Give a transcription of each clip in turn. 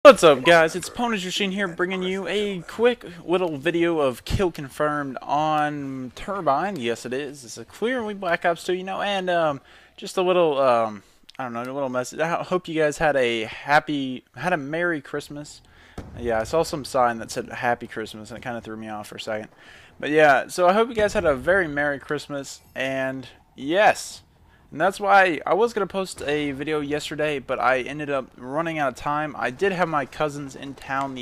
What's up, guys? It's iPownageMachine here, bringing you a quick little video of kill confirmed on Turbine. Yes, it is. It's a clearly Black Ops 2, and just a little, I don't know, a little message. I hope you guys had a Merry Christmas. Yeah, I saw some sign that said Happy Christmas, and it kind of threw me off for a second. But yeah, so I hope you guys had a very Merry Christmas, and yes. And that's why I was going to post a video yesterday, but I ended up running out of time. I did have my cousins in town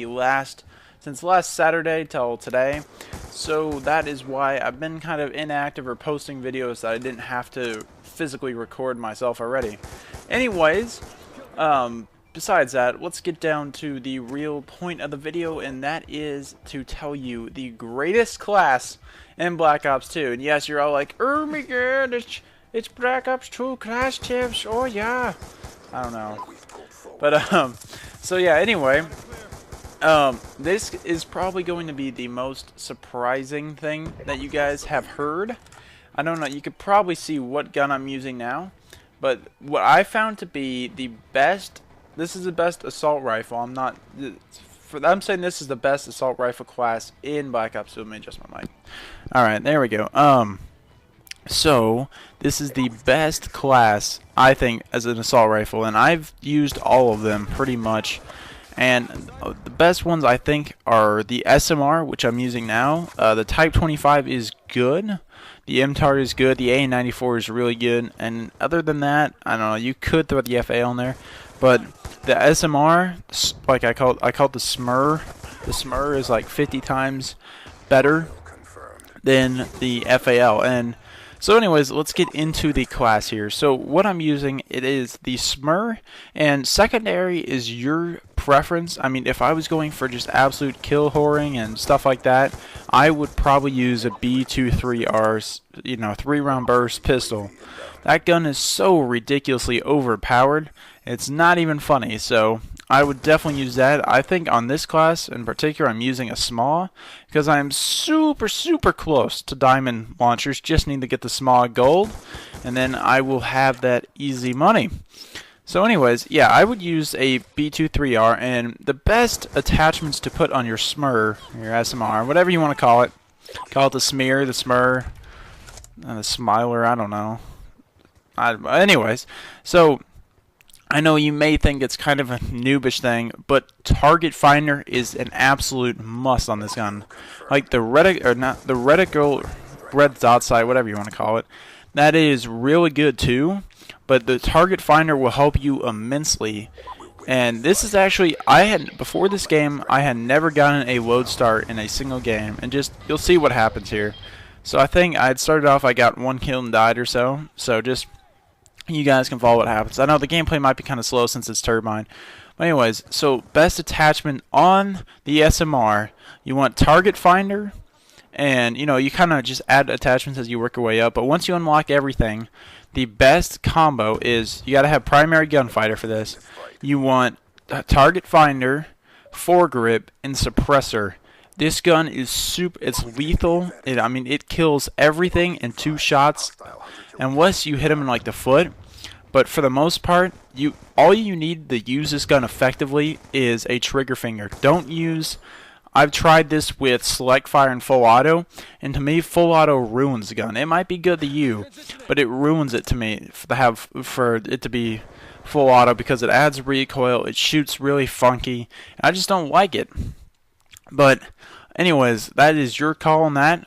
since last Saturday till today. So that is why I've been kind of inactive or posting videos that I didn't have to physically record myself already. Anyways, besides that, let's get down to the real point of the video, and that is to tell you the greatest class in Black Ops 2. And yes, you're all like, oh my god, it's Black Ops 2 class tips. Oh yeah. I don't know. But so yeah, anyway, this is probably going to be the most surprising thing that you guys have heard. I don't know, you could probably see what gun I'm using now, but what I found to be the best, this is the best assault rifle. I'm saying this is the best assault rifle class in Black Ops 2. Let me adjust my mic. Alright, there we go. So, this is the best class, I think, as an assault rifle, and I've used all of them pretty much. And the best ones, I think, are the SMR, which I'm using now. The Type 25 is good. The MTAR is good. The A94 is really good. And other than that, I don't know, you could throw the FA on there. But the SMR, like I call it the SMR. The SMR is like 50 times better than the FAL. And so anyways, let's get into the class here. So what I'm using, it is the SMR, and secondary is your preference. I mean, if I was going for just absolute kill whoring and stuff like that, I would probably use a B23R, 3-round burst pistol. That gun is so ridiculously overpowered, it's not even funny, so I would definitely use that. I think on this class in particular, I'm using a small because I'm super close to diamond launchers. Just need to get the small gold, and then I will have that easy money. So anyways, yeah, I would use a B23R, and the best attachments to put on your SMR, your SMR, whatever you want to call it. Call it the smear, the SMR, the smiler, I don't know. Anyways, so I know you may think it's kind of a noobish thing, but target finder is an absolute must on this gun. Like the reticle, red dot sight, whatever you want to call it, that is really good too. But the target finder will help you immensely. And this is actually, before this game, I had never gotten a load start in a single game, and you'll see what happens here. So I think I started off, I got 1 kill and died or so. So just, you guys can follow what happens. I know the gameplay might be kind of slow since it's Turbine. But anyways, so best attachment on the SMR, you want target finder, and you kind of just add attachments as you work your way up. But once you unlock everything, the best combo is you got to have primary gunfighter for this. You want a target finder, foregrip, and suppressor. This gun is it's lethal. It kills everything in 2 shots, unless you hit him in like the foot. But for the most part, all you need to use this gun effectively is a trigger finger. I've tried this with select fire and full auto, and to me, full auto ruins the gun. It might be good to you, but it ruins it to me for it to be full auto, because it adds recoil, it shoots really funky, and I just don't like it. But anyways, that is your call on that.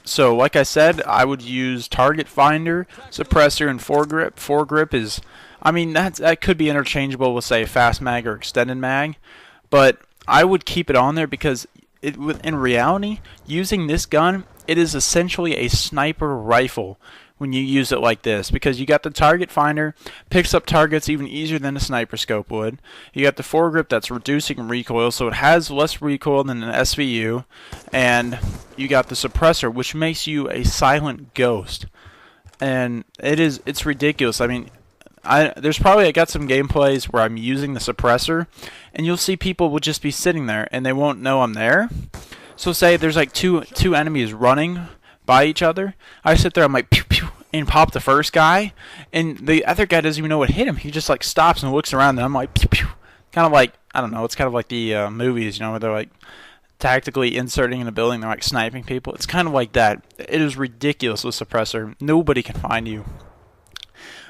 So like I said, I would use target finder, suppressor, and foregrip. Foregrip is, that could be interchangeable with, say, fast mag or extended mag, but I would keep it on there because in reality, using this gun, it is essentially a sniper rifle when you use it like this, because you got the target finder, picks up targets even easier than a sniper scope would. You got the foregrip that's reducing recoil, so it has less recoil than an SVU, and you got the suppressor, which makes you a silent ghost. And it's ridiculous. I got some gameplays where I'm using the suppressor, and you'll see people will just be sitting there and they won't know I'm there. So say there's like two enemies running by each other. I sit there, I'm like pew pew, and pop the first guy, and the other guy doesn't even know what hit him. He just like stops and looks around, and I'm like pew pew, kind of like, I don't know, it's kind of like the movies, you know, where they're like tactically inserting in a building, they're like sniping people. It's kind of like that. It is ridiculous with suppressor. Nobody can find you.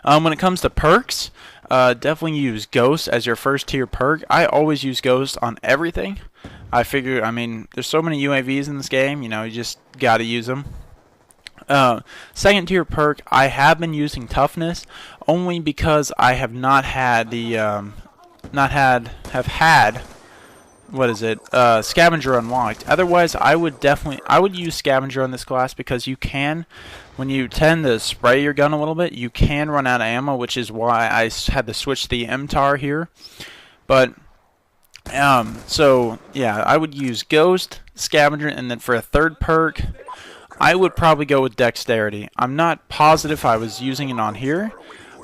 When it comes to perks, definitely use Ghost as your first tier perk. I always use Ghost on everything. I figure, I mean, there's so many UAVs in this game, you know, you just gotta use them. Second tier perk, I have been using Toughness only because I have not had the, have had what is it, Scavenger unlocked. Otherwise, I would use Scavenger on this class, because you can, when you tend to spray your gun a little bit, you can run out of ammo, which is why I had to switch the MTAR here. But so yeah, I would use Ghost, Scavenger, and then for a third perk, I would probably go with Dexterity. I'm not positive I was using it on here,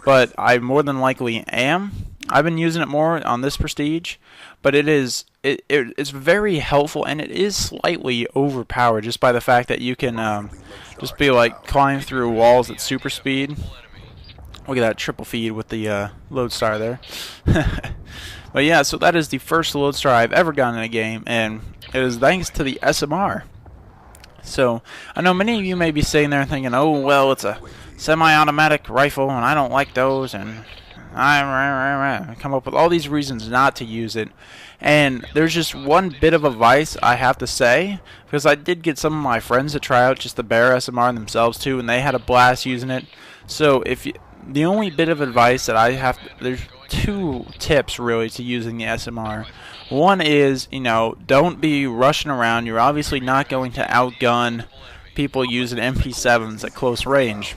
but I more than likely am. I've been using it more on this Prestige, but it's very helpful, and it is slightly overpowered just by the fact that you can just be like climb through walls at super speed. Look at that triple feed with the Lodestar there. But yeah, so that is the first Lodestar I've ever gotten in a game, and it is thanks to the SMR. So I know many of you may be sitting there thinking, oh well, it's a semi-automatic rifle and I don't like those, and I come up with all these reasons not to use it. And there's just one bit of advice I have to say, because I did get some of my friends to try out just the bare SMR themselves too, and they had a blast using it. So the only bit of advice that I have, there's two tips really to using the SMR. One is, you know, don't be rushing around. You're obviously not going to outgun people using MP7s at close range.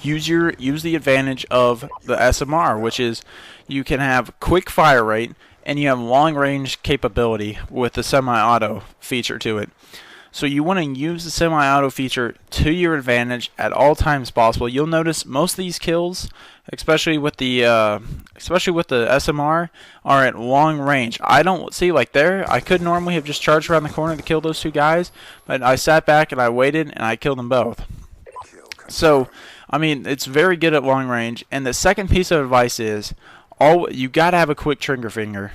Use the advantage of the SMR, which is you can have quick fire rate and you have long range capability with the semi-auto feature to it. So you want to use the semi-auto feature to your advantage at all times possible. You'll notice most of these kills, especially with the SMR, are at long range. I don't see, like there, I could normally have just charged around the corner to kill those two guys, but I sat back and I waited and I killed them both. So I mean, it's very good at long range. And the second piece of advice is, you gotta have a quick trigger finger.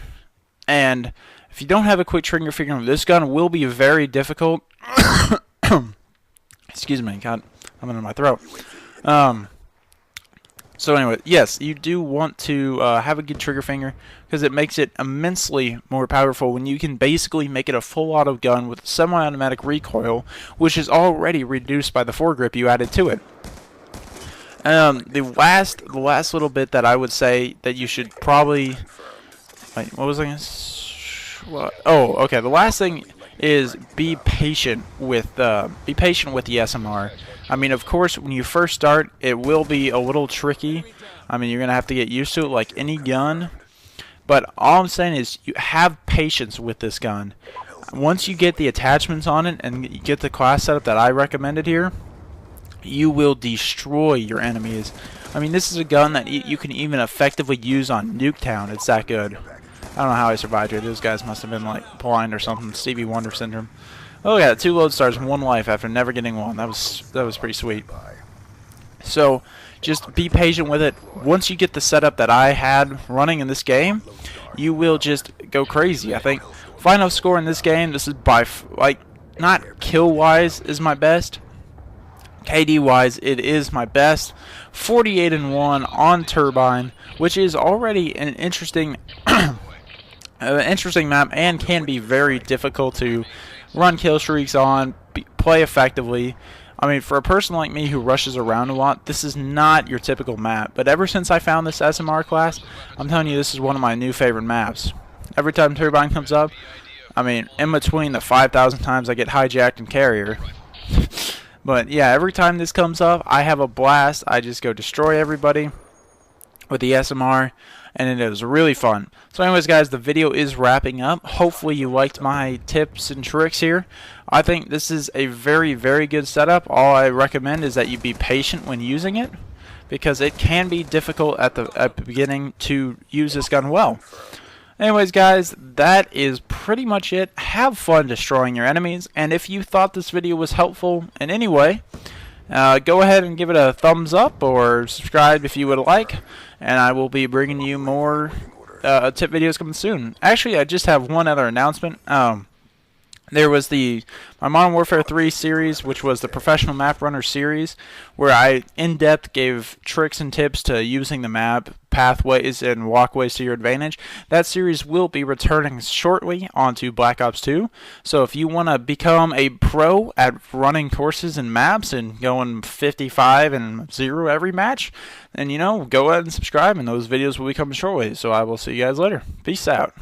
And if you don't have a quick trigger finger, this gun will be very difficult. Excuse me, God, I'm in my throat. So anyway, yes, you do want to have a good trigger finger, because it makes it immensely more powerful when you can basically make it a full auto gun with semi-automatic recoil, which is already reduced by the foregrip you added to it. The last little bit that I would say that you should probably, wait, what was I gonna oh, okay. The last thing is be patient with the SMR. I mean, of course, when you first start, it will be a little tricky. I mean, you're gonna have to get used to it like any gun. But all I'm saying is, you have patience with this gun. Once you get the attachments on it and you get the class setup that I recommended here, you will destroy your enemies. I mean, this is a gun that you can even effectively use on Nuketown. It's that good. I don't know how I survived here. Those guys must have been like blind or something. Stevie Wonder syndrome. Oh yeah, 2 Lodestars and 1 life after never getting one. That was pretty sweet. So just be patient with it. Once you get the setup that I had running in this game, you will just go crazy. I think final score in this game, this is by not kill wise is my best. KD wise, it is my best. 48-1 on Turbine, which is already an interesting interesting map, and can be very difficult to run kill streaks on, play effectively. I mean, for a person like me who rushes around a lot, this is not your typical map. But ever since I found this SMR class, I'm telling you, this is one of my new favorite maps. Every time Turbine comes up, I mean, in between the 5,000 times I get hijacked and carrier. But yeah, every time this comes up, I have a blast. I just go destroy everybody with the SMR, and it is really fun. So anyways, guys, the video is wrapping up. Hopefully you liked my tips and tricks here. I think this is a very, very good setup. All I recommend is that you be patient when using it, because it can be difficult at the beginning to use this gun well. Anyways, guys, that is pretty much it. Have fun destroying your enemies, and if you thought this video was helpful in any way, go ahead and give it a thumbs up or subscribe if you would like, and I will be bringing you more tip videos coming soon. Actually, I just have one other announcement. There was my Modern Warfare 3 series, which was the Professional Map Runner series, where I in-depth gave tricks and tips to using the map, pathways, and walkways to your advantage. That series will be returning shortly onto Black Ops 2. So if you want to become a pro at running courses and maps and going 55 and 0 every match, then, go ahead and subscribe, and those videos will be coming shortly. So I will see you guys later. Peace out.